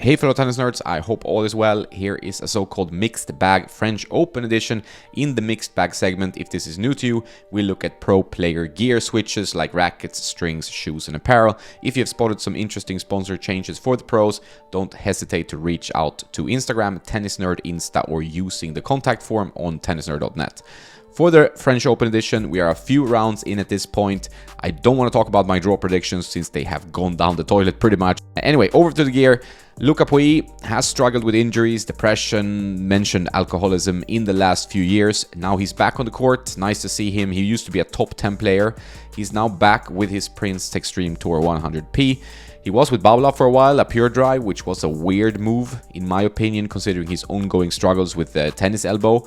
Hey fellow tennis nerds, I hope all is well. Here is a so-called mixed bag French Open edition. In the mixed bag segment, if this is new to you, we look at pro player gear switches like rackets, strings, shoes and apparel. If you have spotted some interesting sponsor changes for the pros, don't hesitate to reach out to Instagram, Tennis Nerd Insta, or using the contact form on tennisnerd.net. For the French Open edition, we are a few rounds in at this point. I don't want to talk about my draw predictions since they have gone down the toilet pretty much. Anyway, over to the gear. Luca Pouille has struggled with injuries, depression, mentioned alcoholism in the last few years. Now he's back on the court. Nice to see him. He used to be a top 10 player. He's now back with his Prince Textreme Tour 100p. He was with Babolat for a while, a pure drive, which was a weird move, in my opinion, considering his ongoing struggles with the tennis elbow.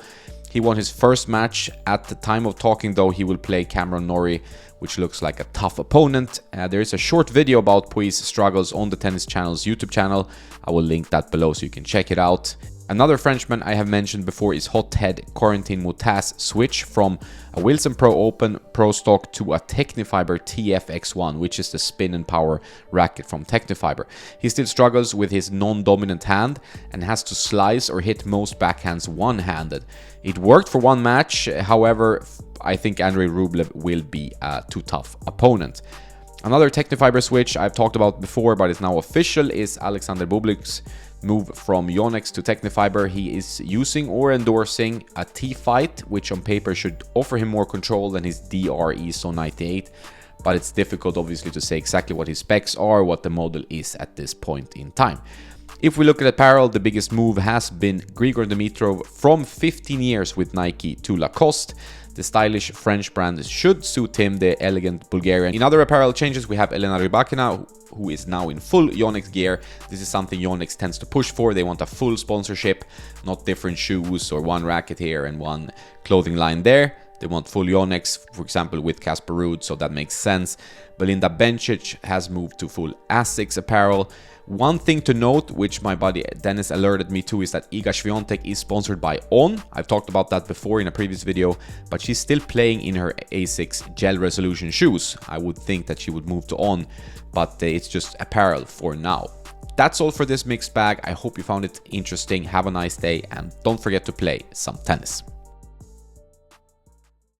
He won his first match. At the time of talking, though, he will play Cameron Norrie, which looks like a tough opponent. There is a short video about Pouille's struggles on the Tennis Channel's YouTube channel. I will link that below so you can check it out. Another Frenchman I have mentioned before is hothead Corentin Moutas' switch from a Wilson Pro Open Pro Stock to a Tecnifibre TF-X1, which is the spin and power racket from Tecnifibre. He still struggles with his non-dominant hand and has to slice or hit most backhands one-handed. It worked for one match, however, I think Andrei Rublev will be a too tough opponent. Another Tecnifibre switch I've talked about before but is now official is Alexander Bublik's move from Yonex to Tecnifibre. He is using or endorsing a T-Fight, which on paper should offer him more control than his DR ESO 98, but it's difficult obviously to say exactly what his specs are, what the model is at this point in time. If we look at apparel, the biggest move has been Grigor Dimitrov from 15 years with Nike to Lacoste. The stylish French brand should suit him, the elegant Bulgarian. In other apparel changes, we have Elena Rybakina, who is now in full Yonex gear. This is something Yonex tends to push for. They want a full sponsorship, not different shoes or one racket here and one clothing line there. They want full Yonex, for example, with Casper Ruud, so that makes sense. Belinda Bencic has moved to full Asics apparel. One thing to note, which my buddy Dennis alerted me to, is that Iga Swiatek is sponsored by On. I've talked about that before in a previous video, but she's still playing in her Asics Gel Resolution shoes. I would think that she would move to On, but it's just apparel for now. That's all for this mixed bag. I hope you found it interesting. Have a nice day, and don't forget to play some tennis.